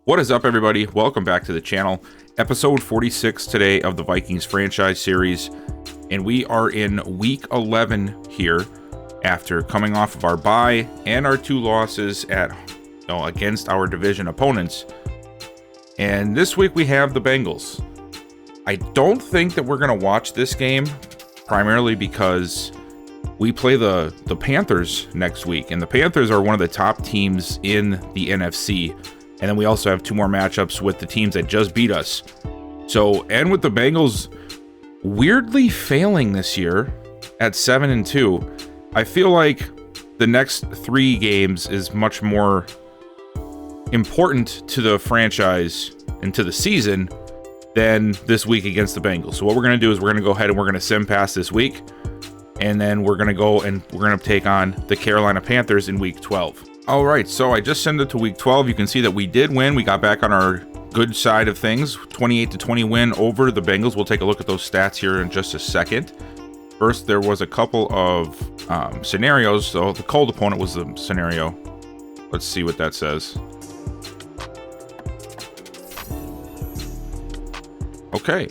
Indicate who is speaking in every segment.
Speaker 1: What is up, everybody? Welcome back to the channel. Episode 46 today of the Vikings franchise series, and we are in week 11 here after coming off of our bye and our two losses against our division opponents. And this week we have the Bengals. I don't think that we're going to watch this game, primarily because we play the Panthers next week, and the Panthers are one of the top teams in the NFC. And then we also have two more matchups with the teams that just beat us. So, and with the Bengals weirdly failing this year at 7-2, I feel like the next three games is much more important to the franchise and to the season than this week against the Bengals. So what we're going to do is we're going to go ahead and we're going to sim pass this week. And then we're going to go and we're going to take on the Carolina Panthers in week 12. All right, so I just sent it to week 12. You can see that we did win. We got back on our good side of things. 28-20 win over the Bengals. We'll take a look at those stats here in just a second. First, there was a couple of scenarios. So the cold opponent was the scenario. Let's see what that says. Okay.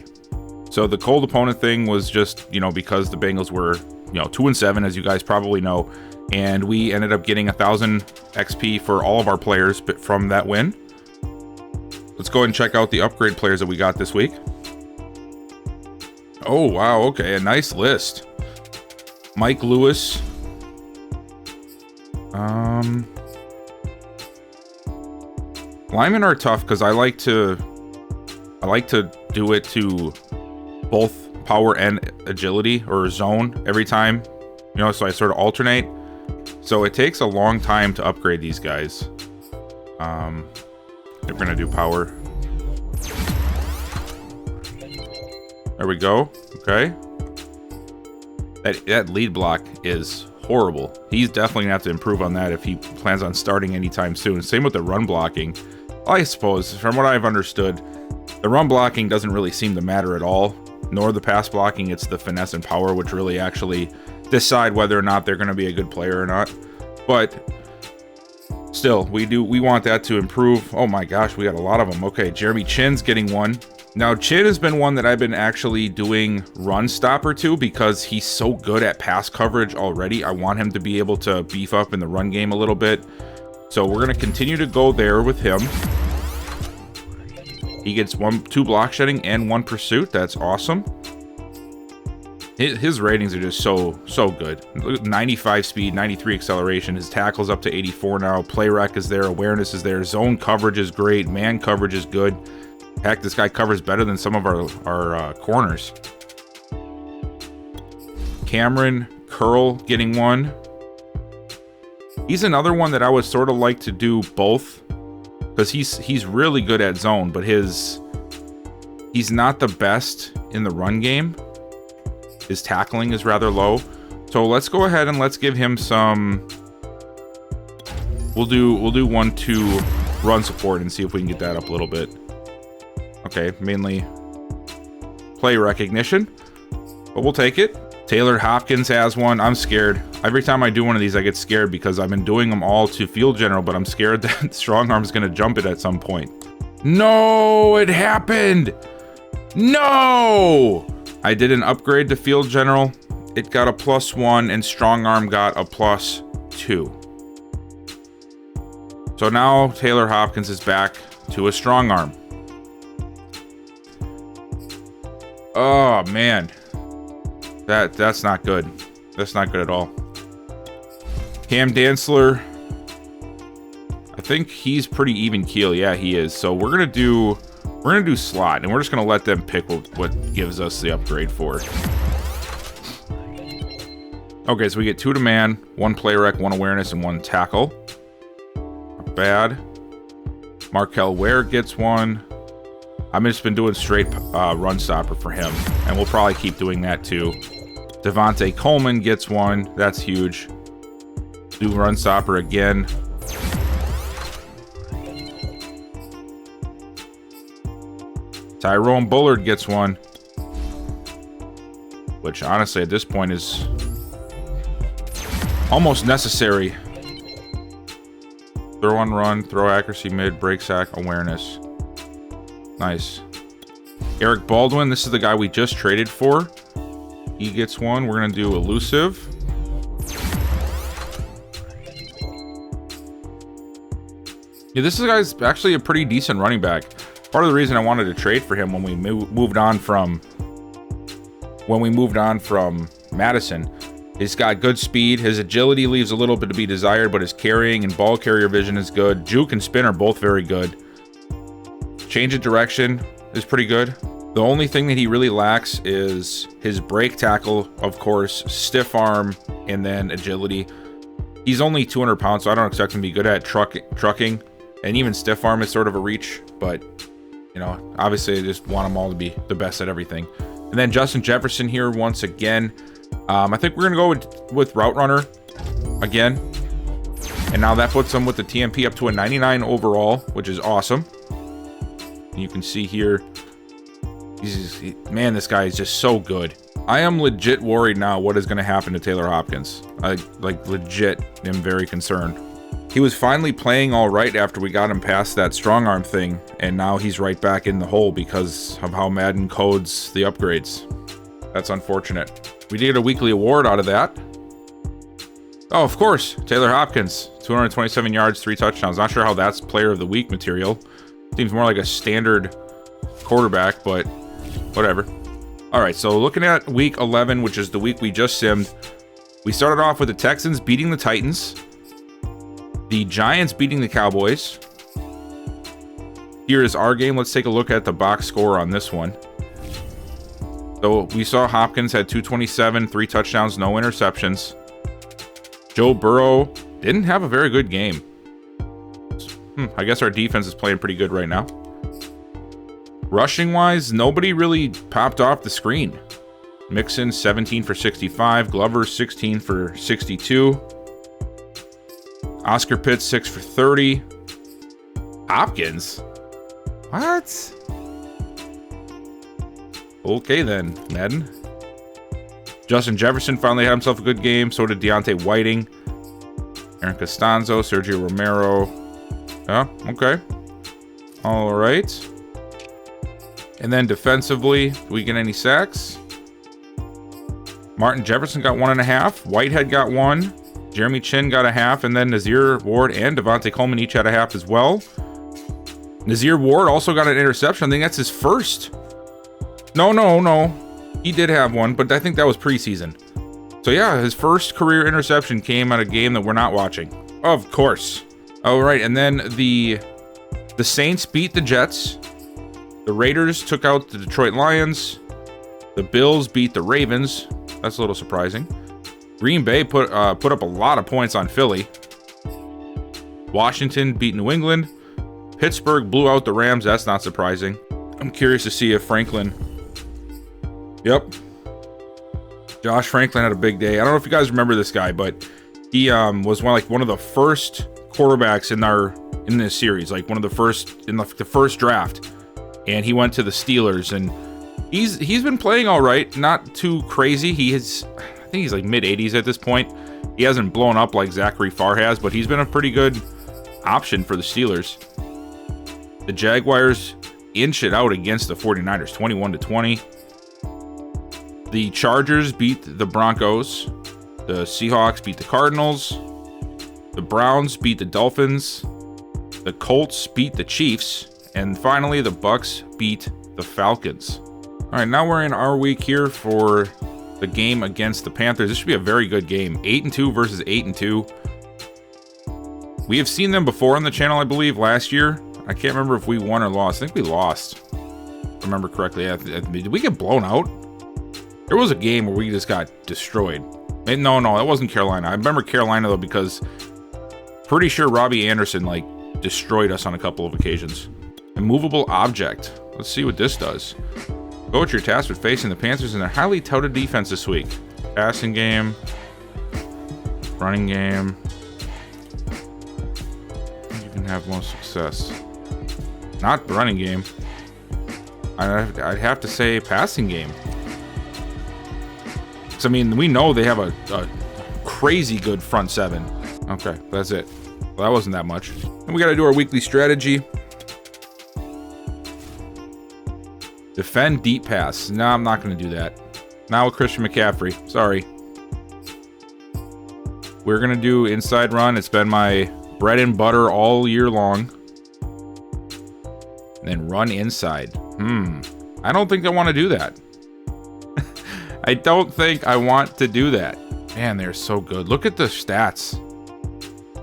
Speaker 1: So the cold opponent thing was just, because the Bengals were, 2-7, as you guys probably know. And we ended up getting 1,000 XP for all of our players from that win. Let's go ahead and check out the upgrade players that we got this week. Oh, wow. Okay. A nice list. Mike Lewis. Linemen are tough because I like to do it to both power and agility or zone every time, so I sort of alternate. So it takes a long time to upgrade these guys. We're gonna do power. There we go. Okay. That lead block is horrible. He's definitely gonna have to improve on that if he plans on starting anytime soon. Same with the run blocking. I suppose, from what I've understood, the run blocking doesn't really seem to matter at all, nor the pass blocking. It's the finesse and power which really actually decide whether or not they're going to be a good player or not. But still, we want that to improve. Oh my gosh, we got a lot of them. Okay, Jeremy Chinn's getting one. Now, Chinn has been one that I've been actually doing run stopper to because he's so good at pass coverage already. I want him to be able to beef up in the run game a little bit. So we're going to continue to go there with him. He gets 2 block shedding and 1 pursuit. That's awesome. His ratings are just so good. 95 speed, 93 acceleration. His tackle's up to 84 now. Play rec is there. Awareness is there. Zone coverage is great. Man coverage is good. Heck, this guy covers better than some of our corners. Cameron Curl getting 1. He's another one that I would sort of like to do both, because he's really good at zone, but he's not the best in the run game. His tackling is rather low. So let's go ahead and let's give him some. We'll do 1-2 run support and see if we can get that up a little bit. Okay, mainly play recognition, but we'll take it. Taylor Hopkins has one. I'm scared. Every time I do one of these, I get scared because I've been doing them all to field general, but I'm scared that strong arm's going to jump it at some point. No, it happened. No! I did an upgrade to field general. It got a +1 and strong arm got a +2. So now Taylor Hopkins is back to a strong arm. Oh man. That's not good. That's not good at all. Cam Dantzler. I think he's pretty even keel. Yeah, he is. So we're gonna do slot, and we're just gonna let them pick what gives us the upgrade for. Okay, so we get 2 to man, 1 play rec, 1 awareness, and 1 tackle. Not bad. Markel Ware gets 1. I've just been doing straight run stopper for him, and we'll probably keep doing that too. Devontae Coleman gets 1. That's huge. Do run stopper again. Tyrone Bullard gets 1. Which, honestly, at this point is almost necessary. Throw on run, throw accuracy, mid, break sack, awareness. Nice. Eric Baldwin, this is the guy we just traded for. He gets one. We're going to do elusive. Yeah, this guy's actually a pretty decent running back. Part of the reason I wanted to trade for him when we moved on from Madison. He's got good speed. His agility leaves a little bit to be desired, but his carrying and ball carrier vision is good. Juke and spin are both very good. Change of direction is pretty good. The only thing that he really lacks is his break tackle, of course, stiff arm, and then agility. He's only 200 pounds, so I don't expect him to be good at trucking. And even stiff arm is sort of a reach, but, you know, obviously I just want them all to be the best at everything. And then Justin Jefferson here once again. I think we're going to go with Route Runner again. And now that puts him with the TMP up to a 99 overall, which is awesome. And you can see here, man, this guy is just so good. I am legit worried now what is going to happen to Taylor Hopkins. I legit am very concerned. He was finally playing all right after we got him past that strong arm thing, and now he's right back in the hole because of how Madden codes the upgrades. That's unfortunate. We did get a weekly award out of that. Oh, of course, Taylor Hopkins, 227 yards, 3 touchdowns. Not sure how that's player of the week material. Seems more like a standard quarterback, but whatever. All right, so looking at week 11, which is the week we just simmed, we started off with the Texans beating the Titans, the Giants beating the Cowboys. Here is our game. Let's take a look at the box score on this one. So we saw Hopkins had 227, 3 touchdowns, no interceptions. Joe Burrow didn't have a very good game. I guess our defense is playing pretty good right now. Rushing wise, nobody really popped off the screen. Mixon 17 for 65, Glover 16 for 62, Oscar Pitts 6 for 30. Hopkins? What? Okay then, Madden. Justin Jefferson finally had himself a good game. So did Deontay Whiting, Aaron Costanzo, Sergio Romero. Yeah, okay. All right. And then defensively, do we get any sacks? Martin Jefferson got 1.5. Whitehead got 1. Jeremy Chin got 0.5. And then Nazir Ward and Devontae Coleman each had 0.5 as well. Nazir Ward also got an interception. I think that's his first. No. He did have one, but I think that was preseason. So yeah, his first career interception came at a game that we're not watching. Of course. All right, and then the Saints beat the Jets. The Raiders took out the Detroit Lions. The Bills beat the Ravens. That's a little surprising. Green Bay put up a lot of points on Philly. Washington beat New England. Pittsburgh blew out the Rams. That's not surprising. I'm curious to see if Franklin... Yep. Josh Franklin had a big day. I don't know if you guys remember this guy, but he was one of the first quarterbacks in this series, like one of the first in the first draft. And he went to the Steelers, and he's been playing all right, not too crazy. I think he's like mid 80s at this point. He hasn't blown up like Zachary Farr has, but he's been a pretty good option for the Steelers. The Jaguars inch it out against the 49ers, 21-20. The Chargers beat the Broncos. The Seahawks beat the Cardinals. The Browns beat the Dolphins. The Colts beat the Chiefs. And finally, the Bucks beat the Falcons. All right, now we're in our week here for the game against the Panthers. This should be a very good game. 8-2 versus 8-2. We have seen them before on the channel, I believe, last year. I can't remember if we won or lost. I think we lost, if I remember correctly. Did we get blown out? There was a game where we just got destroyed. No, that wasn't Carolina. I remember Carolina, though, because pretty sure Robbie Anderson, destroyed us on a couple of occasions. Immovable object. Let's see what this does. Go at your task with facing the Panthers in their highly touted defense this week. Passing game. Running game. You can have most success. Not running game. I'd have to say passing game. I mean, we know they have a crazy good front seven. Okay, that's it. Well, that wasn't that much. And we got to do our weekly strategy. Defend deep pass. No, I'm not going to do that. Not with Christian McCaffrey. Sorry. We're going to do inside run. It's been my bread and butter all year long. And then run inside. I don't think I want to do that. I don't think I want to do that. Man, they're so good. Look at the stats.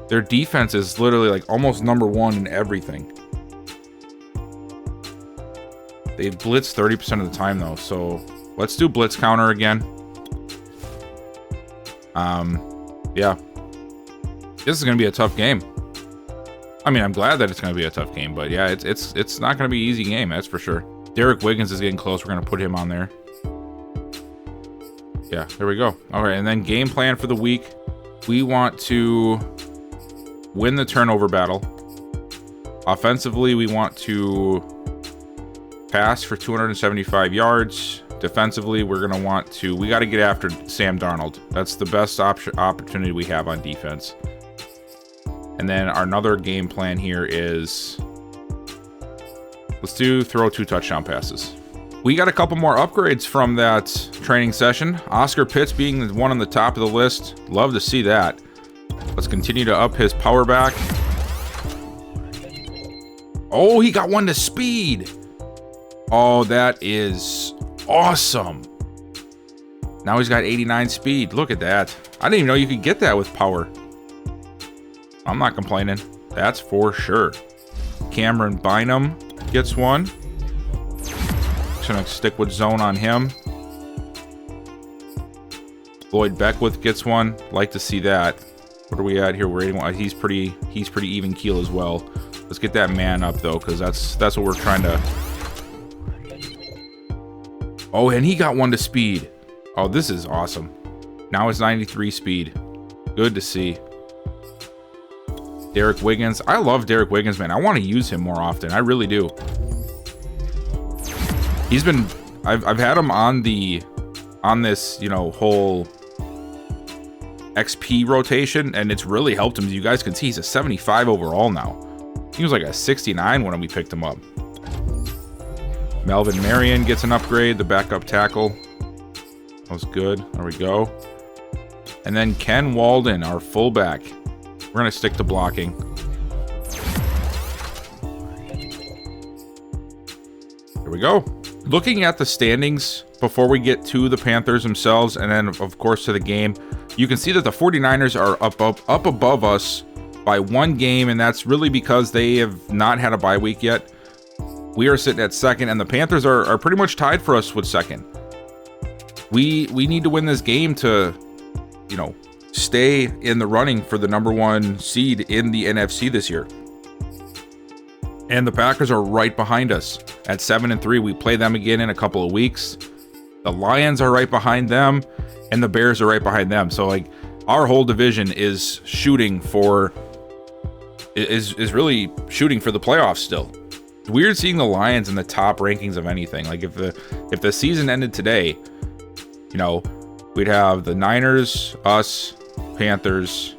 Speaker 1: Their defense is literally like almost number one in everything. They blitz 30% of the time though, so let's do blitz counter again. Yeah. This is gonna be a tough game. I mean, I'm glad that it's gonna be a tough game, but yeah, it's not gonna be an easy game, that's for sure. Derek Wiggins is getting close. We're gonna put him on there. Yeah, there we go. All right, and then game plan for the week. We want to win the turnover battle. Offensively, we want to pass for 275 yards. Defensively, we're going to want to... We got to get after Sam Darnold. That's the best opportunity we have on defense. And then our another game plan here is... Let's throw 2 touchdown passes. We got a couple more upgrades from that training session. Oscar Pitts being the one on the top of the list. Love to see that. Let's continue to up his power back. Oh, he got 1 to speed. Oh, that is awesome. Now he's got 89 speed. Look at that. I didn't even know you could get that with power. I'm not complaining. That's for sure. Cameron Bynum gets 1. Just gonna stick with zone on him. Lloyd Beckwith gets 1. Like to see that. What are we at here? We're 81. He's pretty even keel as well. Let's get that man up though, because that's what we're trying to. Oh, and he got 1 to speed. Oh, this is awesome. Now it's 93 speed. Good to see. Derek Wiggins. I love Derek Wiggins, man. I want to use him more often. I really do. He's been... I've had him on this, you know, whole XP rotation, and it's really helped him. As you guys can see, he's a 75 overall now. He was like a 69 when we picked him up. Melvin Marion gets an upgrade, the backup tackle. That was good. There we go. And then Ken Walden, our fullback. We're going to stick to blocking. There we go. Looking at the standings before we get to the Panthers themselves, and then, of course, to the game, you can see that the 49ers are up above us by 1 game, and that's really because they have not had a bye week yet. We are sitting at second, and the Panthers are pretty much tied for us with second. We need to win this game to, you know, stay in the running for the #1 seed in the NFC this year. And the Packers are right behind us at 7-3. We play them again in a couple of weeks. The Lions are right behind them, and the Bears are right behind them. So, like, our whole division is shooting for is really shooting for the playoffs still. It's weird seeing the Lions in the top rankings of anything. Like, if the season ended today, you know, we'd have the Niners, us, Panthers,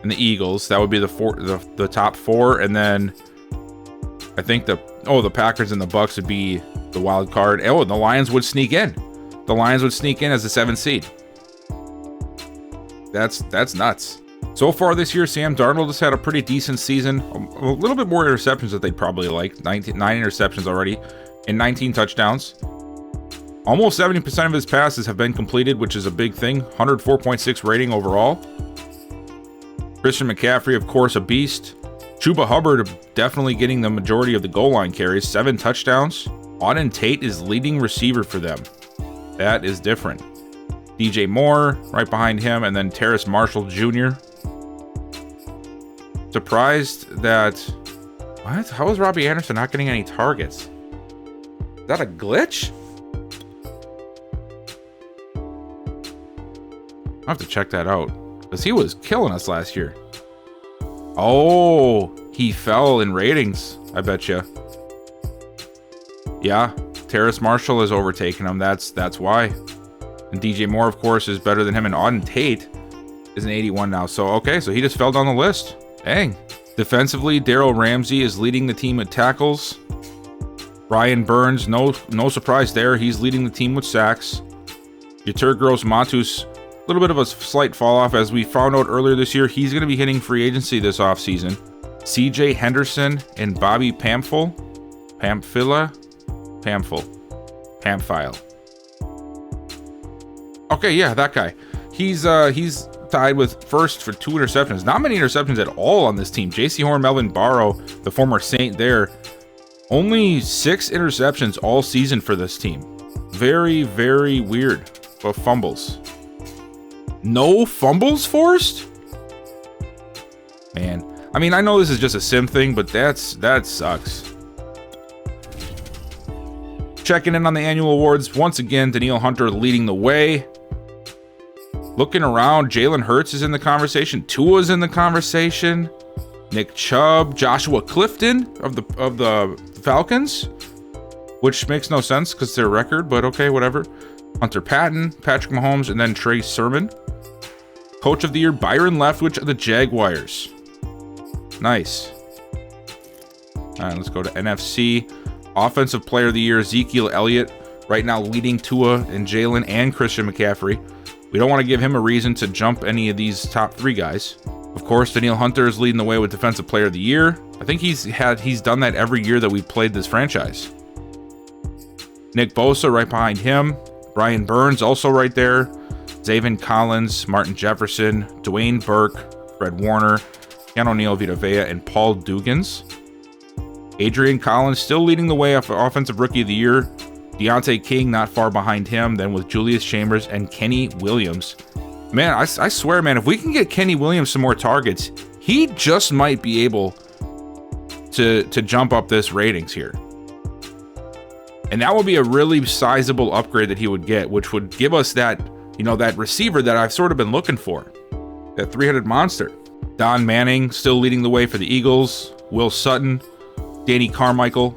Speaker 1: and the Eagles. That would be the top 4, and then I think the Packers and the Bucks would be the wild card. Oh, and the Lions would sneak in. The Lions would sneak in as the 7th seed. That's nuts. So far this year, Sam Darnold has had a pretty decent season. A little bit more interceptions that they'd probably like. 9 interceptions already and 19 touchdowns. Almost 70% of his passes have been completed, which is a big thing. 104.6 rating overall. Christian McCaffrey, of course, a beast. Chuba Hubbard definitely getting the majority of the goal line carries. 7 touchdowns. Auden Tate is leading receiver for them. That is different. DJ Moore right behind him, and then Terrace Marshall Jr. Surprised that... What? How is Robbie Anderson not getting any targets? Is that a glitch? I'll have to check that out, because he was killing us last year. Oh, he fell in ratings, I bet you. Yeah, Terrace Marshall has overtaken him. That's why. And DJ Moore, of course, is better than him. And Auden Tate is an 81 now. So, okay, so he just fell down the list. Dang. Defensively, Darryl Ramsey is leading the team with tackles. Brian Burns, no surprise there. He's leading the team with sacks. Yeturgros Matus, a little bit of a slight fall off. As we found out earlier this year, he's going to be hitting free agency this offseason. CJ Henderson and Bobby Pamphile. Okay, yeah, that guy. He's tied with first for 2 interceptions. Not many interceptions at all on this team. J.C. Horn, Melvin Barrow, the former Saint there. Only 6 interceptions all season for this team. Very, very weird. But fumbles. No fumbles forced? Man. I mean, I know this is just a sim thing, but that sucks. Checking in on the annual awards. Once again, Danielle Hunter leading the way. Looking around, Jalen Hurts is in the conversation. Tua's in the conversation. Nick Chubb, Joshua Clifton of the Falcons, which makes no sense because their record, but okay, whatever. Hunter Patton, Patrick Mahomes, and then Trey Sermon. Coach of the Year, Byron Leftwich of the Jaguars. Nice. All right, let's go to NFC. Offensive Player of the Year, Ezekiel Elliott, right now leading Tua and Jalen and Christian McCaffrey. We don't want to give him a reason to jump any of these top 3 guys. Of course, Danielle Hunter is leading the way with Defensive Player of the Year. I think he's done that every year that we've played this franchise. Nick Bosa right behind him. Brian Burns also right there. Zaven Collins, Martin Jefferson, Dwayne Burke, Fred Warner, Ken O'Neal, Vita Vea, and Paul Dugans. Adrian Collins still leading the way for Offensive Rookie of the Year. Deontay King not far behind him, then with Julius Chambers and Kenny Williams. Man, I swear, man, if we can get Kenny Williams some more targets, he just might be able to jump up this ratings here. And that would be a really sizable upgrade that he would get, which would give us that, that receiver that I've sort of been looking for. That 300 monster. Don Manning still leading the way for the Eagles. Will Sutton, Danny Carmichael,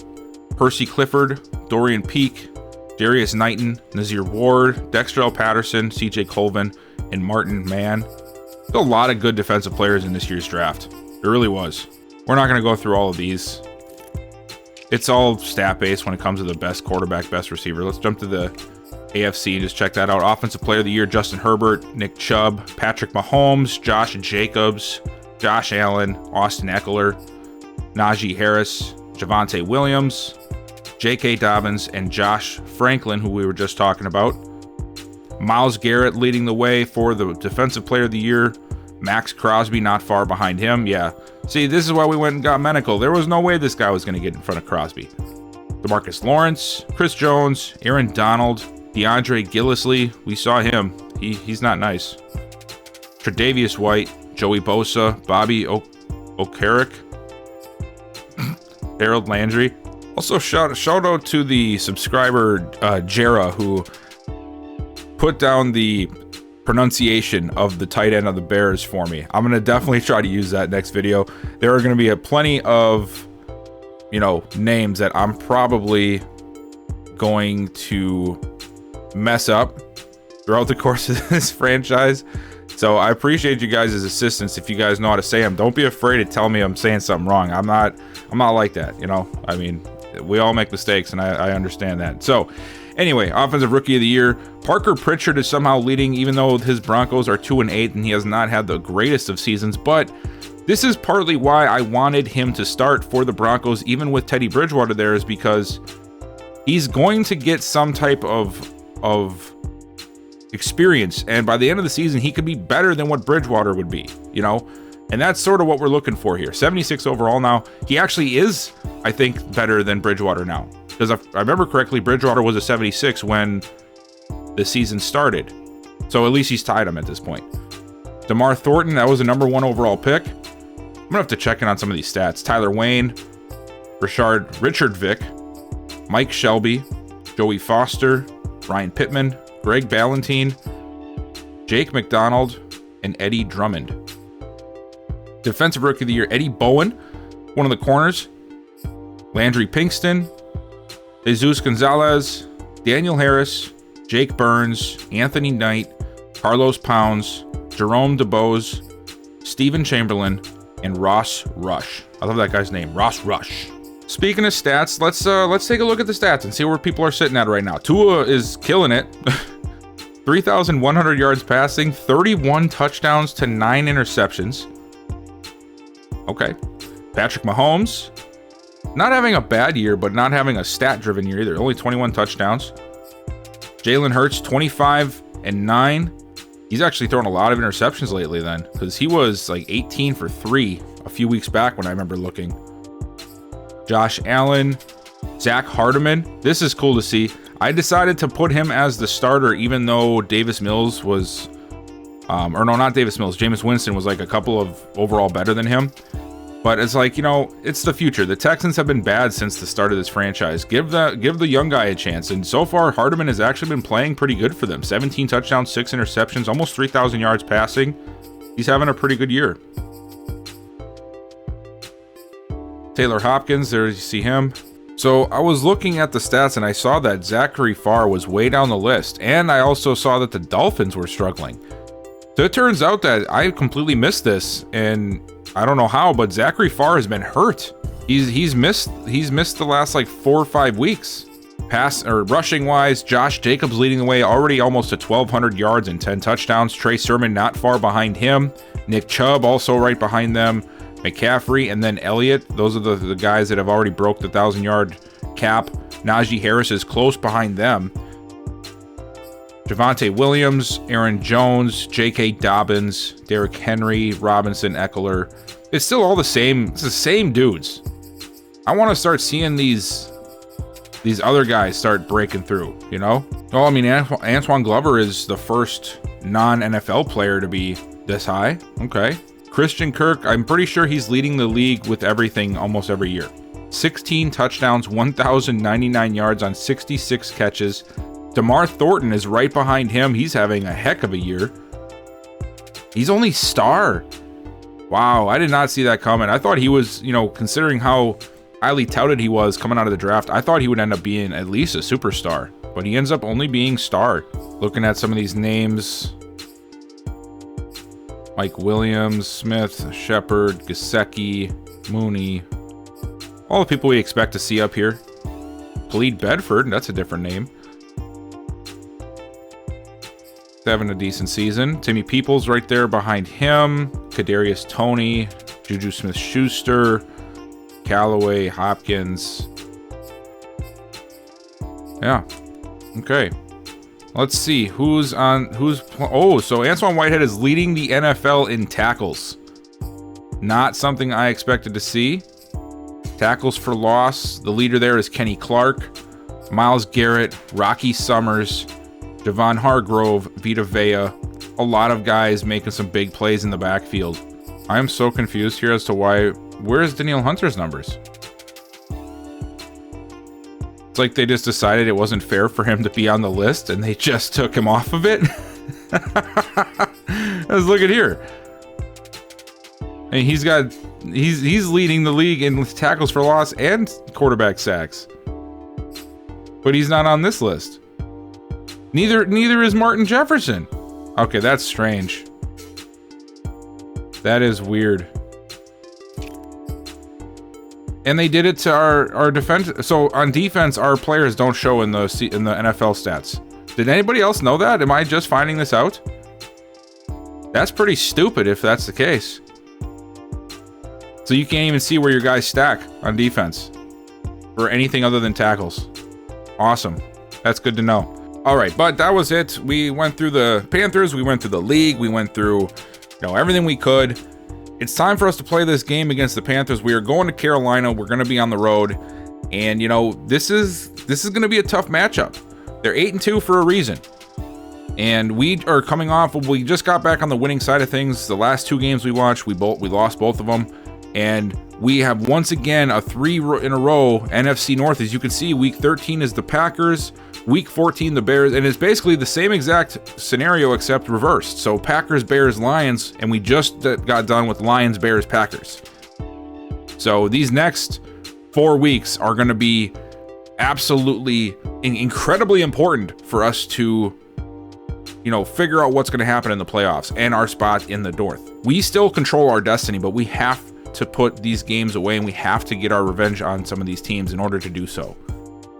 Speaker 1: Percy Clifford, Dorian Peak, Darius Knighton, Nazir Ward, Dextrell Patterson, CJ Colvin, and Martin Mann. There's a lot of good defensive players in this year's draft. There really was. We're not going to go through all of these. It's all stat-based when it comes to the best quarterback, best receiver. Let's jump to the AFC and just check that out. Offensive Player of the Year, Justin Herbert, Nick Chubb, Patrick Mahomes, Josh Jacobs, Josh Allen, Austin Eckler, Najee Harris, Javonte Williams, J.K. Dobbins, and Josh Franklin, who we were just talking about. Myles Garrett leading the way for the Defensive Player of the Year. Max Crosby not far behind him. Yeah. See, this is why we went and got Medical. There was no way this guy was going to get in front of Crosby. DeMarcus Lawrence, Chris Jones, Aaron Donald, DeAndre Gillisley. We saw him. He's not nice. Tre'Davious White, Joey Bosa, Bobby Okereke, Harold Landry. Also, shout out to the subscriber, Jera, who put down the pronunciation of the tight end of the Bears for me. I'm going to definitely try to use that next video. There are going to be plenty of, names that I'm probably going to mess up throughout the course of this franchise. So I appreciate you guys' assistance. If you guys know how to say them, don't be afraid to tell me I'm saying something wrong. I'm not like that, I mean, we all make mistakes, and I understand that. So anyway, Offensive Rookie of the Year, Parker Pritchard is somehow leading, even though his Broncos are 2-8 and he has not had the greatest of seasons. But this is partly why I wanted him to start for the Broncos, even with Teddy Bridgewater there, is because he's going to get some type of experience, and by the end of the season, he could be better than what Bridgewater would be, And that's sort of what we're looking for here. 76 overall now. He actually is, I think, better than Bridgewater now. Because if I remember correctly, Bridgewater was a 76 when the season started. So at least he's tied him at this point. DeMar Thornton, that was a number 1 overall pick. I'm going to have to check in on some of these stats. Tyler Wayne, Richard Vick, Mike Shelby, Joey Foster, Ryan Pittman, Greg Ballentine, Jake McDonald, and Eddie Drummond. Defensive Rookie of the Year, Eddie Bowen, one of the corners. Landry Pinkston, Jesus Gonzalez, Daniel Harris, Jake Burns, Anthony Knight, Carlos Pounds, Jerome DeBose, Steven Chamberlain, and Ross Rush. I love that guy's name, Ross Rush. Speaking of stats, let's take a look at the stats and see where people are sitting at right now. Tua is killing it. 3,100 yards passing, 31 touchdowns to 9 interceptions. Okay. Patrick Mahomes, not having a bad year, but not having a stat-driven year either. Only 21 touchdowns. Jalen Hurts, 25-9. He's actually thrown a lot of interceptions lately then, because he was like 18 for 3 a few weeks back when I remember looking. Josh Allen, Zach Hardiman. This is cool to see. I decided to put him as the starter, even though Davis Mills was, or no, not Davis Mills. Jameis Winston was like a couple of overall better than him. But it's like, you know, it's the future. The Texans have been bad since the start of this franchise. Give the young guy a chance. And so far, Hardiman has actually been playing pretty good for them. 17 touchdowns, 6 interceptions, almost 3,000 yards passing. He's having a pretty good year. Taylor Hopkins, there you see him. So I was looking at the stats and I saw that Zachary Farr was way down the list. And I also saw that the Dolphins were struggling. So it turns out that I completely missed this, and I don't know how, but Zachary Farr has been hurt. He's missed the last like 4 or 5 weeks. Pass or rushing wise, Josh Jacobs leading the way, already almost to 1,200 yards and 10 touchdowns. Trey Sermon not far behind him. Nick Chubb also right behind them. McCaffrey and then Elliott. Those are the guys that have already broke the 1,000-yard cap. Najee Harris is close behind them. Javonte Williams, Aaron Jones, J.K. Dobbins, Derrick Henry, Robinson, Eckler. It's still all the same. It's the same dudes. I want to start seeing these other guys start breaking through, you know? Well, I mean, Antoine Glover is the first non-NFL player to be this high. Okay. Christian Kirk, I'm pretty sure he's leading the league with everything almost every year. 16 touchdowns, 1,099 yards on 66 catches. DeMar Thornton is right behind him. He's having a heck of a year. He's only star. Wow, I did not see that coming. I thought he was, you know, considering how highly touted he was coming out of the draft, I thought he would end up being at least a superstar. But he ends up only being star. Looking at some of these names. Mike Williams, Smith, Shepard, Gesicki, Mooney. All the people we expect to see up here. Khalid Bedford, that's a different name. Having a decent season. Timmy Peoples right there behind him. Kadarius Toney, Juju Smith-Schuster, Callaway, Hopkins. Yeah. Okay. Let's see so Antoine Whitehead is leading the NFL in tackles. Not something I expected to see. Tackles for loss. The leader there is Kenny Clark, Myles Garrett, Rocky Summers, Javon Hargrove, Vita Vea. A lot of guys making some big plays in the backfield. I am so confused here as to where's Danielle Hunter's numbers? It's like they just decided it wasn't fair for him to be on the list and they just took him off of it. Let's look at here. And he's leading the league in tackles for loss and quarterback sacks. But he's not on this list. Neither is Martin Jefferson. Okay, that's strange. That is weird. And they did it to our defense. So on defense, our players don't show in the NFL stats. Did anybody else know that? Am I just finding this out? That's pretty stupid if that's the case. So you can't even see where your guys stack on defense for anything other than tackles. Awesome. That's good to know. All right, but that was it. We went through the Panthers. We went through the league. We went through, everything we could. It's time for us to play this game against the Panthers. We are going to Carolina. We're going to be on the road. And, this is going to be a tough matchup. They're 8-2 for a reason. And we are coming off, we just got back on the winning side of things. The last 2 games we watched, we lost both of them. And we have once again a 3 in a row NFC North. As you can see, week 13 is the Packers, week 14 the Bears, and it's basically the same exact scenario except reversed. So Packers, Bears, Lions, and we just got done with Lions, Bears, Packers. So these next 4 weeks are going to be absolutely incredibly important for us to, figure out what's going to happen in the playoffs and our spot in the North. We still control our destiny, but we have to put these games away, and we have to get our revenge on some of these teams in order to do so.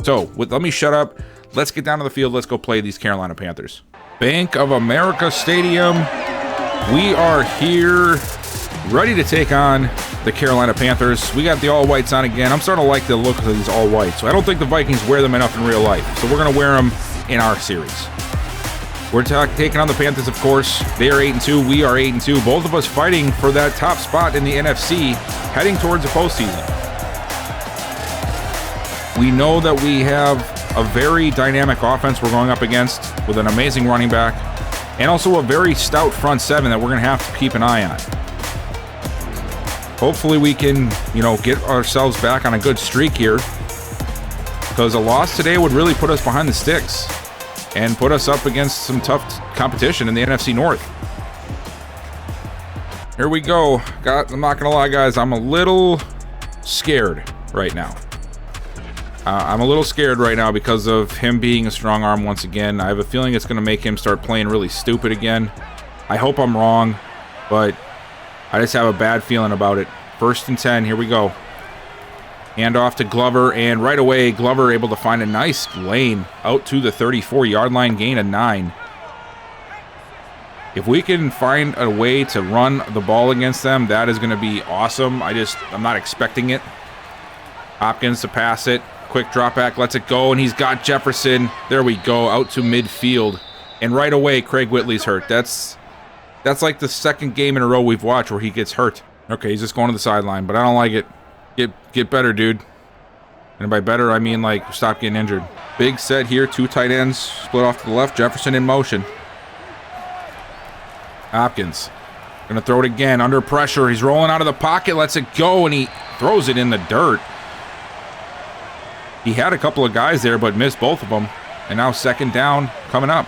Speaker 1: So, let me shut up. Let's get down to the field. Let's go play these Carolina Panthers. Bank of America Stadium. We are here, ready to take on the Carolina Panthers. We got the all-whites on again. I'm starting to like the look of these all-whites. So I don't think the Vikings wear them enough in real life. So we're going to wear them in our series. We're taking on the Panthers, of course. They are 8-2. We are 8-2. Both of us fighting for that top spot in the NFC, heading towards the postseason. We know that we have a very dynamic offense we're going up against with an amazing running back and also a very stout front seven that we're going to have to keep an eye on. Hopefully we can, get ourselves back on a good streak here, because a loss today would really put us behind the sticks and put us up against some tough competition in the NFC North. Here we go. I'm not going to lie, guys. I'm a little scared right now. I'm a little scared right now because of him being a strong arm once again. I have a feeling it's going to make him start playing really stupid again. I hope I'm wrong, but I just have a bad feeling about it. 1st and 10. Here we go. Hand off to Glover, and right away, Glover able to find a nice lane out to the 34-yard line, gain of 9. If we can find a way to run the ball against them, that is going to be awesome. I'm not expecting it. Hopkins to pass it. Quick drop back, lets it go, and he's got Jefferson. There we go, out to midfield. And right away, Craig Whitley's hurt. That's like the second game in a row we've watched where he gets hurt. Okay, he's just going to the sideline, but I don't like it. Get better, dude. And by better, I mean, stop getting injured. Big set here, 2 tight ends, split off to the left, Jefferson in motion. Hopkins, gonna throw it again, under pressure. He's rolling out of the pocket, lets it go, and he throws it in the dirt. He had a couple of guys there, but missed both of them. And now 2nd down coming up.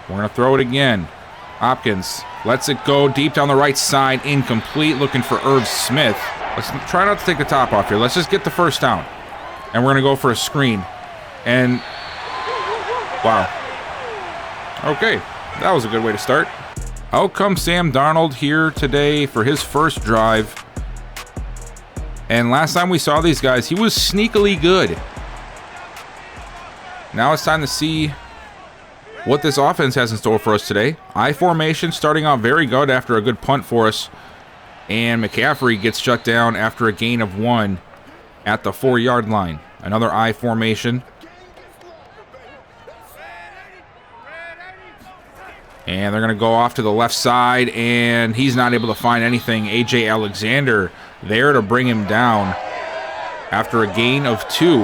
Speaker 1: We're gonna throw it again. Hopkins lets it go deep down the right side, incomplete, looking for Irv Smith. Let's try not to take the top off here. Let's just get the 1st down. And we're going to go for a screen. And, wow. Okay, that was a good way to start. Out comes Sam Darnold here today for his first drive. And last time we saw these guys, he was sneakily good. Now it's time to see what this offense has in store for us today. I formation starting out very good after a good punt for us. And McCaffrey gets shut down after a gain of 1 at the 4-yard line. Another I formation. And they're going to go off to the left side, and he's not able to find anything. A.J. Alexander there to bring him down after a gain of 2.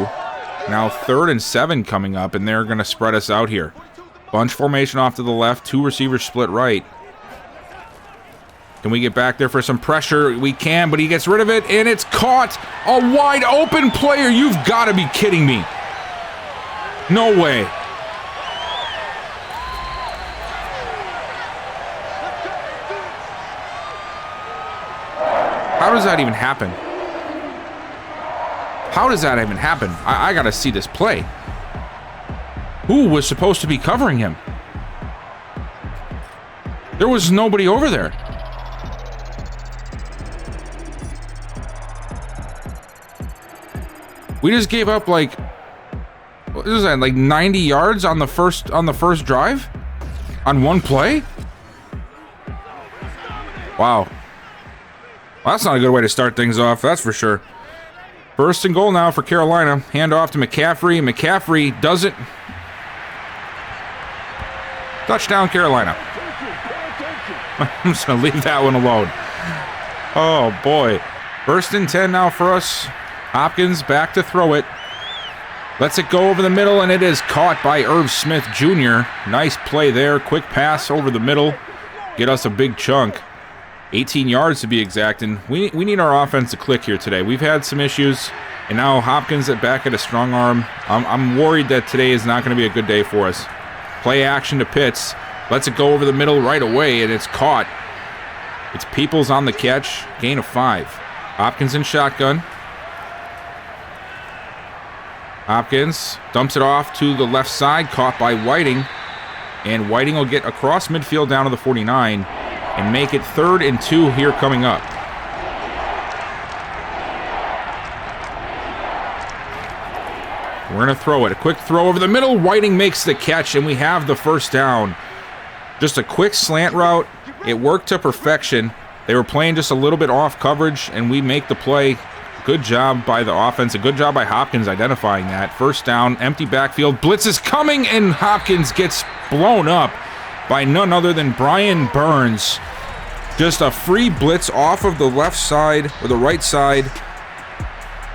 Speaker 1: Now 3rd and 7 coming up, and they're going to spread us out here. Bunch formation off to the left, 2 receivers split right. Can we get back there for some pressure? We can, but he gets rid of it, and it's caught. A wide open player. You've got to be kidding me. No way. How does that even happen? How does that even happen? I got to see this play. Who was supposed to be covering him? There was nobody over there. We just gave up what is that, 90 yards on the first drive? On one play? Wow. Well, that's not a good way to start things off, that's for sure. 1st and goal now for Carolina. Hand off to McCaffrey. McCaffrey does it. Touchdown, Carolina. I'm just going to leave that one alone. Oh, boy. 1st and 10 now for us. Hopkins back to throw it. Lets it go over the middle, and it is caught by Irv Smith Jr. Nice play there. Quick pass over the middle. Get us a big chunk. 18 yards to be exact, and we need our offense to click here today. We've had some issues, and now Hopkins back at a strong arm. I'm worried that today is not going to be a good day for us. Play action to Pitts. Lets it go over the middle right away, and it's caught. It's Peoples on the catch. Gain of 5. Hopkins in shotgun. Hopkins dumps it off to the left side, caught by Whiting. And Whiting will get across midfield down to the 49 and make it 3rd and 2 here coming up. We're going to throw it. A quick throw over the middle. Whiting makes the catch, and we have the first down. Just a quick slant route. It worked to perfection. They were playing just a little bit off coverage, and we make the play. Good job by the offense. A good job by Hopkins identifying that. First down, empty backfield. Blitz is coming, and Hopkins gets blown up by none other than Brian Burns. Just a free blitz off of the left side, or the right side.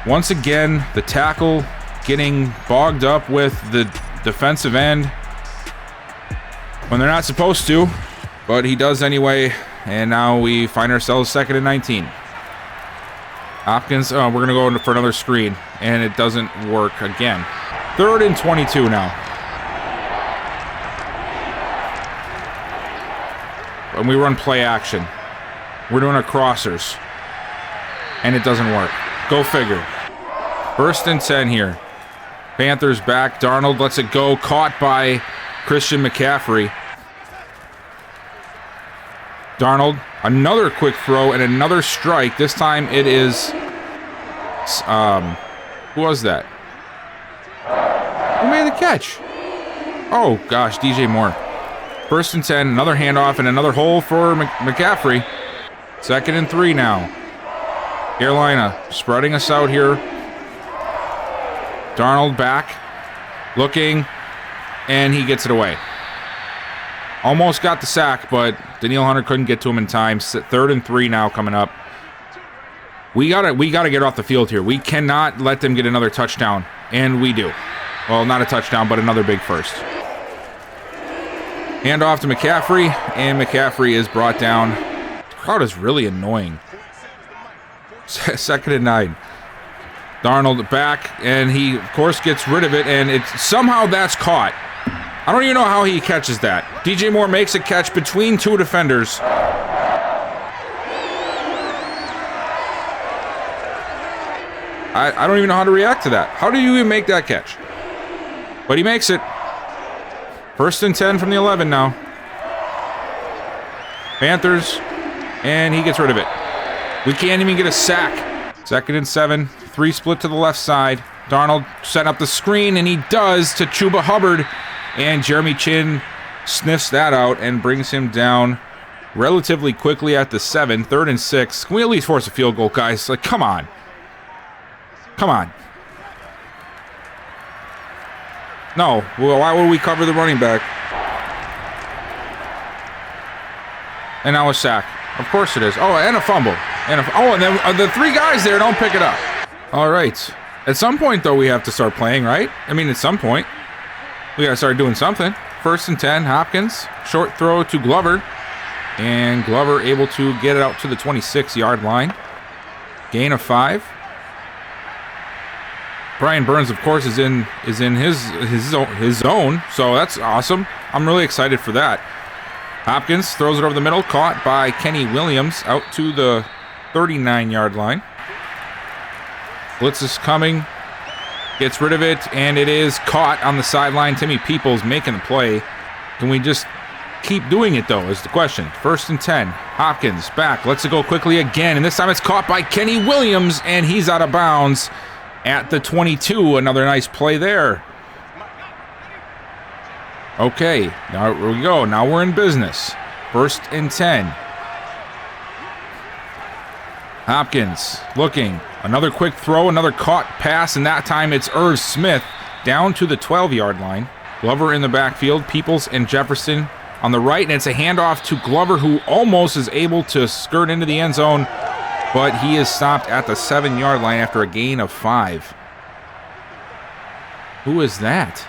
Speaker 1: Once again, the tackle getting bogged up with the defensive end when they're not supposed to, but he does anyway, and now we find ourselves 2nd and 19. Hopkins, we're going to go for another screen, and it doesn't work again. 3rd and 22 now. And we run play action. We're doing our crossers, and it doesn't work. Go figure. 1st and 10 here. Panthers back. Darnold lets it go. Caught by Christian McCaffrey. Darnold, another quick throw and another strike. This time it is... who was that? Who made the catch? Oh, gosh, DJ Moore. 1st and 10. Another handoff and another hole for McCaffrey. 2nd and 3 now. Carolina spreading us out here. Darnold back, looking, and he gets it away. Almost got the sack, but Danielle Hunter couldn't get to him in time. 3rd and 3 now coming up. We gotta get off the field here. We cannot let them get another touchdown, and we do. Well, not a touchdown, but another big first. Hand off to McCaffrey, and McCaffrey is brought down. The crowd is really annoying. 2nd and 9. Darnold back, and he, of course, gets rid of it, and somehow that's caught. I don't even know how he catches that. DJ Moore makes a catch between 2 defenders. I don't even know how to react to that. How do you even make that catch? But he makes it. 1st and 10 from the 11 now. Panthers, and he gets rid of it. We can't even get a sack. 2nd and 7, 3 split to the left side. Darnold set up the screen, and he does to Chuba Hubbard, and Jeremy Chin sniffs that out and brings him down relatively quickly at the 7. 3rd and 6. Can we at least force a field goal, guys? Like, come on. Come on. No, well, why would we cover the running back? And now a sack. Of course it is. Oh, and a fumble. And then the 3 guys there don't pick it up. All right. At some point, though, we have to start playing, right? I mean, at some point, we got to start doing something. 1st and 10, Hopkins. Short throw to Glover. And Glover able to get it out to the 26-yard line. Gain of 5. Brian Burns, of course, is in his zone, so that's awesome. I'm really excited for that. Hopkins throws it over the middle, caught by Kenny Williams out to the 39-yard line. Blitz is coming, gets rid of it, and it is caught on the sideline. Timmy Peoples making the play. Can we just keep doing it, though, is the question. 1st and 10. Hopkins back, lets it go quickly again, and this time it's caught by Kenny Williams, and he's out of bounds at the 22. Another nice play there. Okay, now here we go. Now we're in business. 1st and 10. Hopkins looking. Another quick throw, another caught pass, and that time it's Irv Smith down to the 12-yard line. Glover in the backfield, Peoples and Jefferson on the right, and it's a handoff to Glover, who almost is able to skirt into the end zone, but he is stopped at the 7-yard line after a gain of 5. Who is that?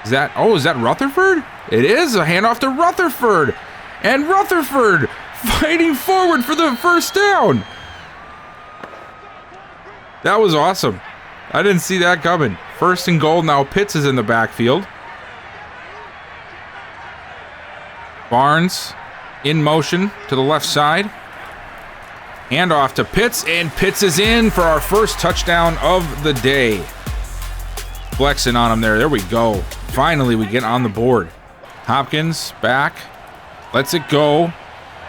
Speaker 1: Is that Rutherford? It is a handoff to Rutherford. And Rutherford fighting forward for the first down. That was awesome. I didn't see that coming. 1st and goal now. Pitts is in the backfield. Barnes in motion to the left side. Handoff to Pitts, and Pitts is in for our first touchdown of the day. flexing on him there. There we go. Finally, we get on the board. Hopkins back. Lets it go.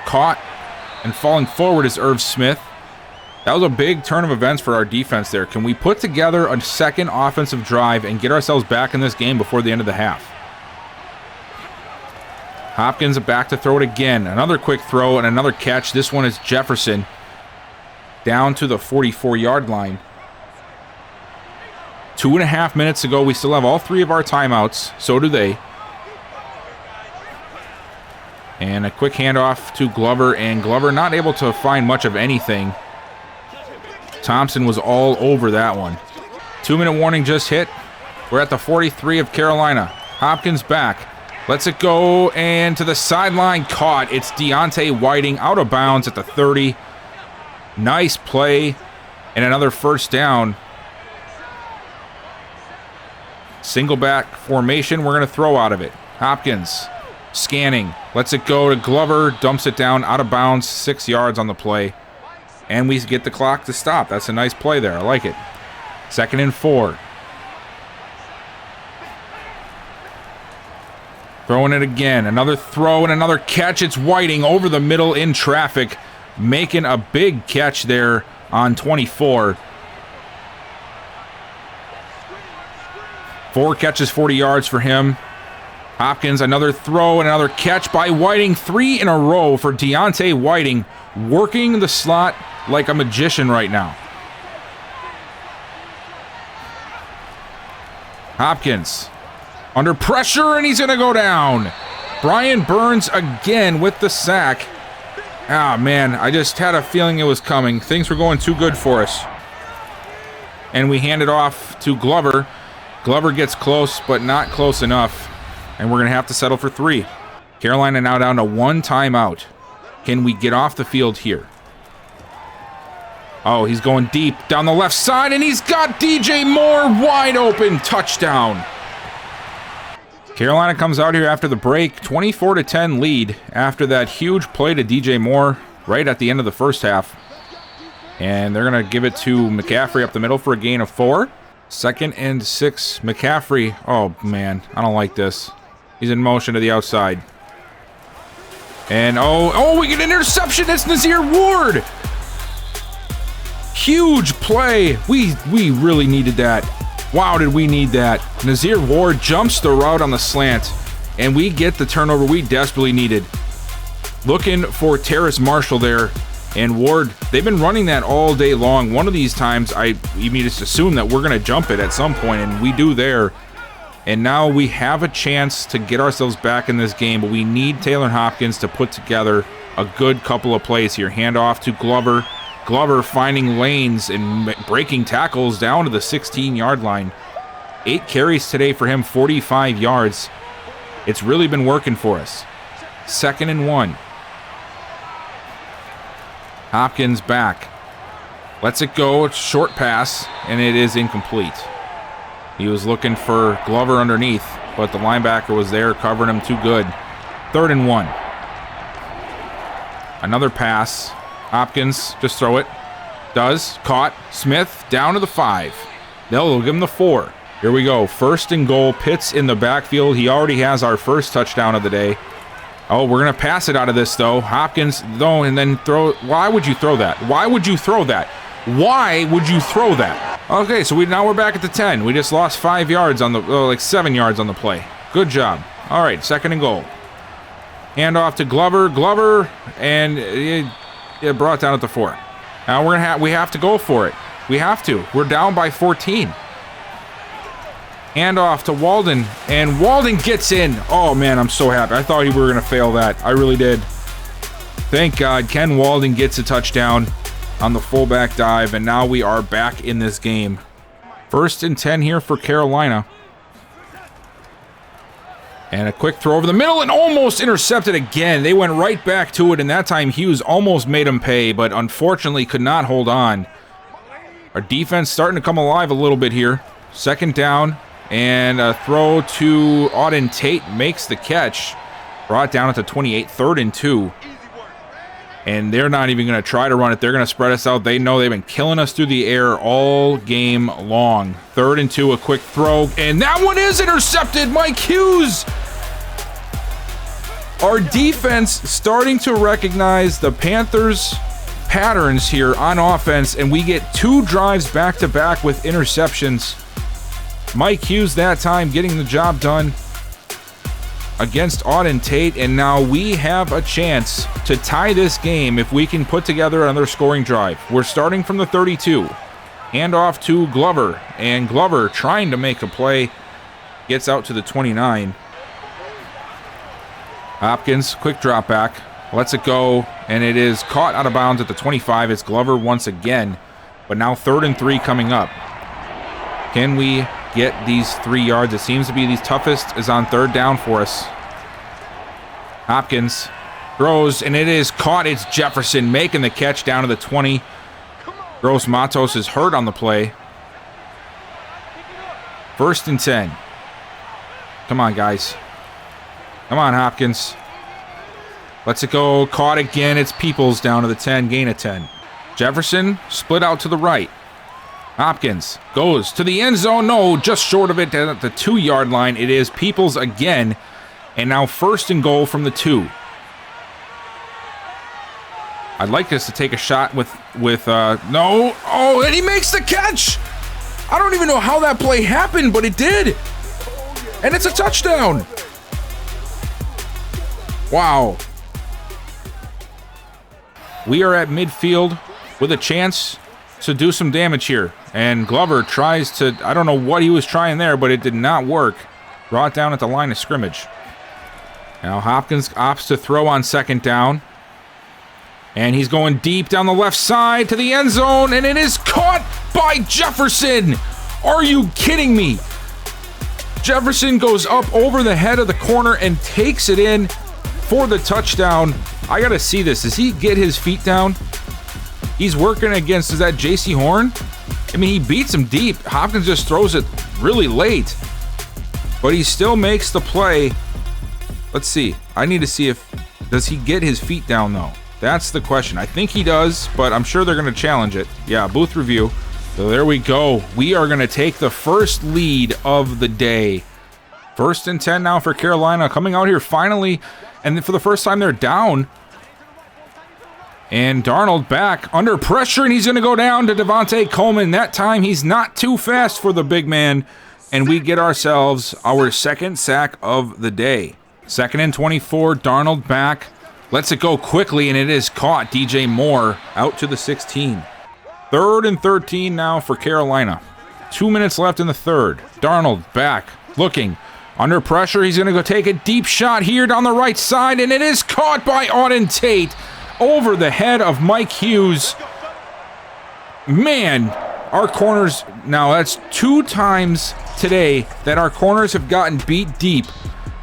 Speaker 1: Caught. And falling forward is Irv Smith. That was a big turn of events for our defense there. Can we put together a second offensive drive and get ourselves back in this game before the end of the half? Hopkins back to throw it again. Another quick throw and another catch. This one is Jefferson. Down to the 44-yard line. 2.5 minutes to go. We still have all 3 of our timeouts. So do they. And a quick handoff to Glover. And Glover not able to find much of anything. Thompson was all over that one. 2-minute warning just hit. We're at the 43 of Carolina. Hopkins back. Lets it go, and to the sideline, caught. It's Deontay Whiting out of bounds at the 30. Nice play, and another first down. Single back formation, we're going to throw out of it. Hopkins scanning. Lets it go to Glover, dumps it down out of bounds, 6 yards on the play. And we get the clock to stop. That's a nice play there. I like it. 2nd and 4. Throwing it again. Another throw and another catch. It's Whiting over the middle in traffic. Making a big catch there on 24. 4 catches, 40 yards for him. Hopkins, another throw and another catch by Whiting. 3 in a row for Deontay Whiting. Working the slot like a magician right now. Hopkins under pressure, and he's going to go down. Brian Burns again with the sack. Ah, man, I just had a feeling it was coming. Things were going too good for us. And we hand it off to Glover. Glover gets close, but not close enough. And we're going to have to settle for 3. Carolina now down to 1 timeout. Can we get off the field here? Oh, he's going deep down the left side, and he's got DJ Moore wide open. Touchdown. Carolina comes out here after the break. 24-10 lead after that huge play to DJ Moore right at the end of the first half. And they're going to give it to McCaffrey up the middle for a gain of 4. 2nd and 6. McCaffrey. Oh, man. I don't like this. He's in motion to the outside. And, we get an interception. It's Nazir Ward. Huge play. We really needed that. Wow, did we need that. Nazir Ward jumps the route on the slant, and we get the turnover we desperately needed. Looking for Terrace Marshall there, and Ward, they've been running that all day long. One of these times, you just assume that we're going to jump it at some point, and we do there. And now we have a chance to get ourselves back in this game, but we need Taylor Hopkins to put together a good couple of plays here. Handoff to Glover. Glover finding lanes and breaking tackles down to the 16-yard line. 8 carries today for him, 45 yards. It's really been working for us. 2nd and 1. Hopkins back. Lets it go. It's a short pass, and it is incomplete. He was looking for Glover underneath, but the linebacker was there covering him too good. 3rd and 1. Another pass. Hopkins, just throw it. Does. Caught. Smith down to the 5. They'll give him the 4. Here we go. 1st and goal. Pitts in the backfield. He already has our first touchdown of the day. Oh, we're going to pass it out of this, though. Hopkins, though, and then throw. Why would you throw that? Why would you throw that? Why would you throw that? Okay, so now we're back at the 10. We just lost 5 yards on the, like 7 yards on the play. Good job. All right, 2nd and goal. Hand off to Glover. Glover, and it brought down at the 4. Now we have to go for it. We have to. We're down by 14. Hand off to Walden, and Walden gets in. Oh, man, I'm so happy. I thought we were going to fail that. I really did. Thank God Ken Walden gets a touchdown on the fullback dive, and now we are back in this game. 1st and 10 here for Carolina. And a quick throw over the middle and almost intercepted again. They went right back to it, and that time Hughes almost made him pay, but unfortunately could not hold on. Our defense starting to come alive a little bit here. 2nd down, and a throw to Auden Tate makes the catch. Brought down at the 28, 3rd and 2. And they're not even going to try to run it. They're going to spread us out. They know they've been killing us through the air all game long. 3rd and 2, a quick throw. And that one is intercepted. Mike Hughes. Our defense starting to recognize the Panthers' patterns here on offense. And we get 2 drives back-to-back with interceptions. Mike Hughes that time getting the job done against Auden Tate, and now we have a chance to tie this game if we can put together another scoring drive. We're starting from the 32. Hand off to Glover, and Glover trying to make a play. Gets out to the 29. Hopkins, quick drop back. Lets it go, and it is caught out of bounds at the 25. It's Glover once again, but now 3rd and 3 coming up. Can we get these 3 yards? It seems to be the toughest is on 3rd down for us. Hopkins throws, and it is caught. It's Jefferson making the catch down to the 20. Gross Matos is hurt on the play. 1st and 10. Come on, guys. Come on, Hopkins. Lets it go. Caught again. It's Peoples down to the 10. Gain of 10. Jefferson split out to the right. Hopkins goes to the end zone. No, just short of it at the 2-yard line. It is Peoples again. And now 1st and goal from the 2. I'd like us to take a shot with no. Oh, and he makes the catch. I don't even know how that play happened, but it did. And it's a touchdown. Wow. We are at midfield with a chance to do some damage here. And Glover tries to, I don't know what he was trying there, but it did not work. Brought down at the line of scrimmage. Now Hopkins opts to throw on 2nd down. And he's going deep down the left side to the end zone, and it is caught by Jefferson. Are you kidding me? Jefferson goes up over the head of the corner and takes it in for the touchdown. I gotta see this. Does he get his feet down? He's working against, is that J.C. Horn? I mean, he beats him deep. Hopkins just throws it really late. But he still makes the play. Let's see. I need to see if, does he get his feet down though? That's the question. I think he does, but I'm sure they're going to challenge it. Yeah, booth review. So there we go. We are going to take the first lead of the day. 1st and 10 now for Carolina. Coming out here finally, and for the first time they're down. And Darnold back under pressure, and he's going to go down to Devontae Coleman. That time he's not too fast for the big man, and we get ourselves our 2nd sack of the day. 2nd and 24, Darnold back. Lets it go quickly, and it is caught. DJ Moore out to the 16. 3rd and 13 now for Carolina. 2 minutes left in the 3rd. Darnold back, looking. Under pressure, he's going to go take a deep shot here down the right side, and it is caught by Auden Tate over the head of Mike Hughes. Man, our corners, now that's 2 times today that our corners have gotten beat deep.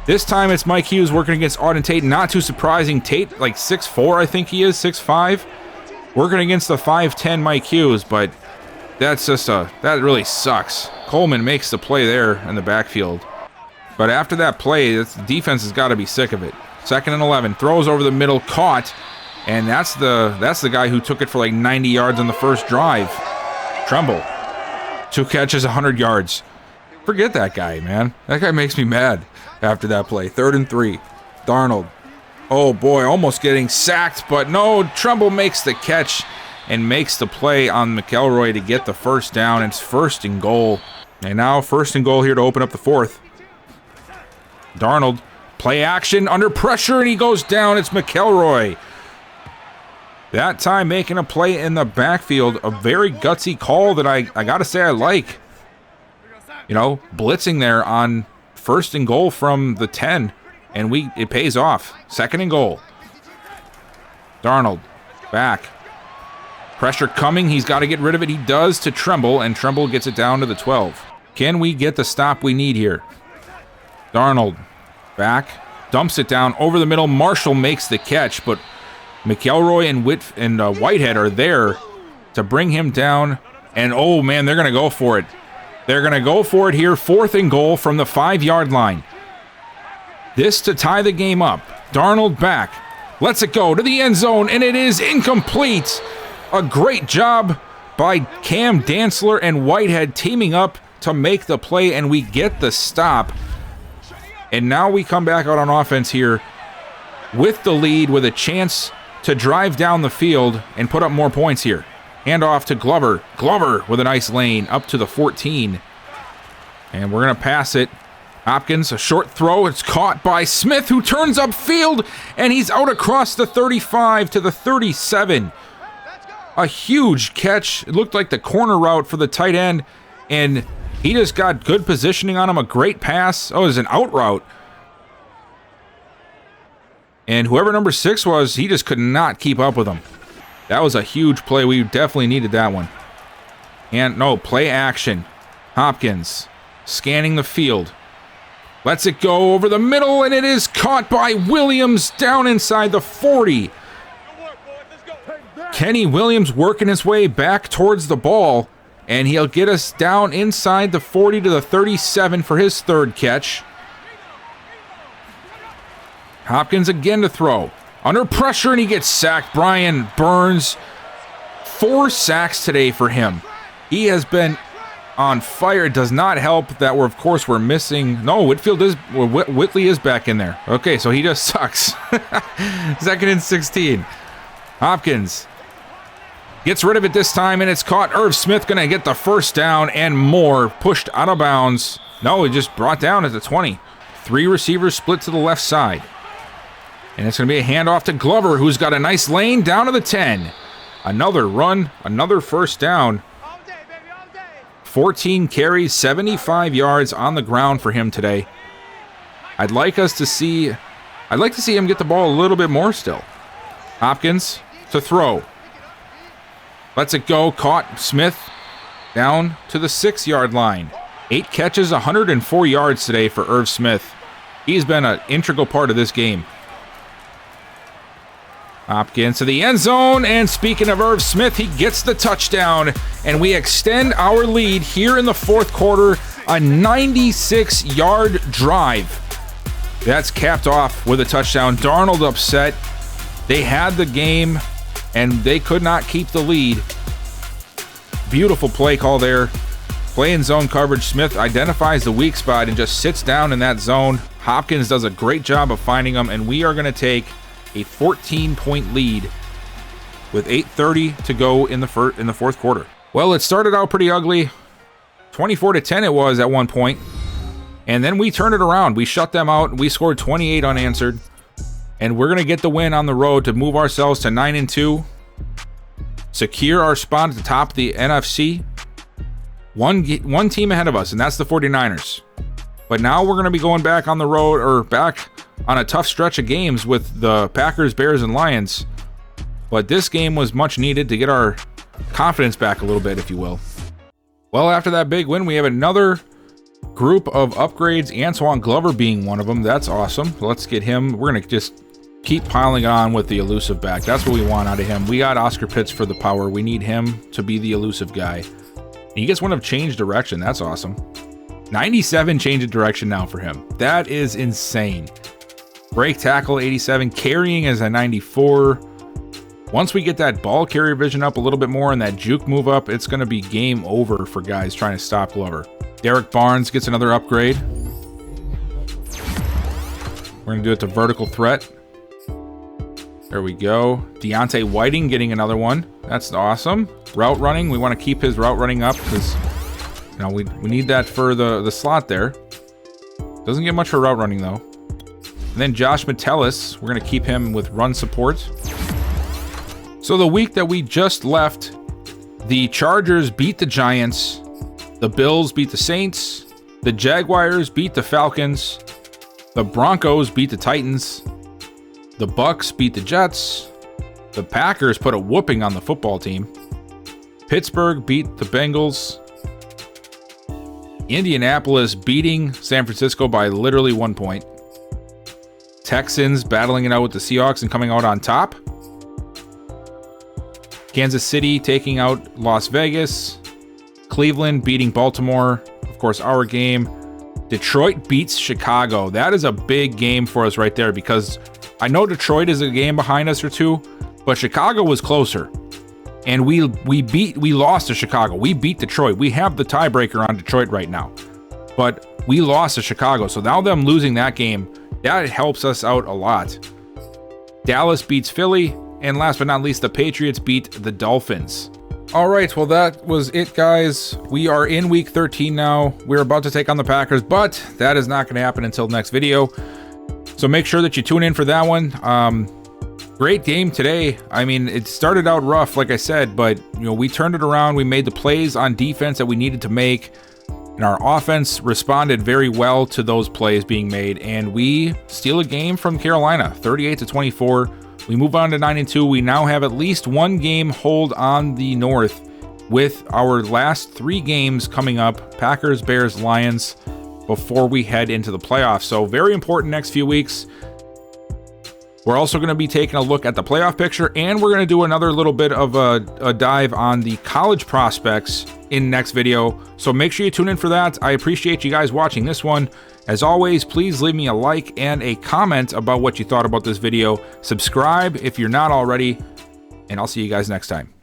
Speaker 1: This time it's Mike Hughes working against Auden Tate. Not too surprising. Tate, like 6'4", I think he is, 6'5". Working against the 5'10" Mike Hughes, but that's just that really sucks. Coleman makes the play there in the backfield. But after that play, the defense has got to be sick of it. 2nd and 11, throws over the middle, caught, and that's the guy who took it for like 90 yards on the first drive. Tremble. 2 catches, 100 yards. Forget that guy, man. That guy makes me mad after that play. 3rd and 3. Darnold. Oh boy, almost getting sacked, but no, Tremble makes the catch and makes the play on McElroy to get the 1st down. It's 1st and goal. And now 1st and goal here to open up the 4th. Darnold, play action, under pressure, and he goes down. It's McElroy. That time making a play in the backfield. A very gutsy call that I gotta say I like. You know, blitzing there on 1st and goal from the 10, and it pays off. 2nd and goal. Darnold back. Pressure coming. He's got to get rid of it. He does to Tremble, and Tremble gets it down to the 12. Can we get the stop we need here? Darnold back. Dumps it down over the middle. Marshall makes the catch, but McElroy and Whitehead are there to bring him down. And, oh, man, they're going to go for it. They're going to go for it here. 4th and goal from the 5-yard line. This to tie the game up. Darnold back. Lets it go to the end zone, and it is incomplete. A great job by Cam Dantzler and Whitehead teaming up to make the play, and we get the stop. And now we come back out on offense here with the lead, with a chance to drive down the field and put up more points here. Hand off to Glover. Glover with a nice lane up to the 14. And we're going to pass it. Hopkins, a short throw. It's caught by Smith, who turns upfield, and he's out across the 35 to the 37. A huge catch. It looked like the corner route for the tight end, and he just got good positioning on him. A great pass. Oh, it was an out route. And whoever number 6 was, he just could not keep up with him. That was a huge play. We definitely needed that one. And no, play action. Hopkins scanning the field. Lets it go over the middle, and it is caught by Williams down inside the 40. Kenny Williams working his way back towards the ball, and he'll get us down inside the 40 to the 37 for his third catch. Hopkins again to throw. Under pressure, and he gets sacked. Brian Burns, 4 sacks today for him. He has been on fire. It does not help that we're missing. No, Whitley is back in there. Okay, so he just sucks. 2nd and 16. Hopkins gets rid of it this time, and it's caught. Irv Smith going to get the first down and more. Pushed out of bounds. No, he just brought down at the 20. 3 receivers split to the left side. And it's going to be a handoff to Glover, who's got a nice lane down to the 10. Another run, another first down. 14 carries, 75 yards on the ground for him today. I'd like to see him get the ball a little bit more still. Hopkins to throw. Lets it go, caught. Smith down to the 6-yard line. 8 catches, 104 yards today for Irv Smith. He's been an integral part of this game. Hopkins to the end zone, and speaking of Irv Smith, he gets the touchdown, and we extend our lead here in the 4th quarter, a 96-yard drive. That's capped off with a touchdown. Darnold upset. They had the game, and they could not keep the lead. Beautiful play call there. Play in zone coverage. Smith identifies the weak spot and just sits down in that zone. Hopkins does a great job of finding him, and we are going to take a 14-point lead with 8:30 to go in the 4th quarter. Well, it started out pretty ugly. 24-10 it was at one point. And then we turned it around. We shut them out. We scored 28 unanswered. And we're going to get the win on the road to move ourselves to 9-2. Secure our spot at the top of the NFC. One team ahead of us, and that's the 49ers. But now we're going to be going back on the road, or back on a tough stretch of games with the Packers, Bears, and Lions. But this game was much needed to get our confidence back a little bit, if you will. Well, after that big win, we have another group of upgrades, Antoine Glover being one of them. That's awesome. Let's get him. We're going to just keep piling on with the elusive back. That's what we want out of him. We got Oscar Pitts for the power. We need him to be the elusive guy. He gets one of change direction. That's awesome. 97 change of direction now for him. That is insane. Break tackle 87, carrying is a 94. Once we get that ball carrier vision up a little bit more and that juke move up, it's going to be game over for guys trying to stop Glover. Derek Barnes gets another upgrade. We're going to do it to vertical threat. There we go. Deontay Whiting getting another one. That's awesome. Route running. We want to keep his route running up because we need that for the slot there. Doesn't get much for route running though. And then Josh Metellus, we're going to keep him with run support. So the week that we just left, the Chargers beat the Giants, the Bills beat the Saints, the Jaguars beat the Falcons, the Broncos beat the Titans, the Bucks beat the Jets, the Packers put a whooping on the football team, Pittsburgh beat the Bengals, Indianapolis beating San Francisco by literally 1 point, Texans battling it out with the Seahawks and coming out on top, Kansas City taking out Las Vegas, Cleveland beating Baltimore, of course our game, Detroit beats Chicago. That is a big game for us right there, because I know Detroit is a game behind us or two, but Chicago was closer. And we lost to Chicago. We beat Detroit. We have the tiebreaker on Detroit right now. But we lost to Chicago. So now them losing that game, that helps us out a lot. Dallas beats Philly. And last but not least, the Patriots beat the Dolphins. All right, well, that was it, guys. We are in week 13 now. We're about to take on the Packers, but that is not going to happen until next video. So make sure that you tune in for that one. Great game today. I mean, it started out rough, like I said, but we turned it around. We made the plays on defense that we needed to make, and our offense responded very well to those plays being made. And we steal a game from Carolina, 38-24. We move on to 9-2. We now have at least one game hold on the North, with our last 3 games coming up: Packers, Bears, Lions, before we head into the playoffs. So very important next few weeks. We're also going to be taking a look at the playoff picture, and we're going to do another little bit of a dive on the college prospects in next video. So make sure you tune in for that. I appreciate you guys watching this one. As always, please leave me a like and a comment about what you thought about this video. Subscribe if you're not already, and I'll see you guys next time.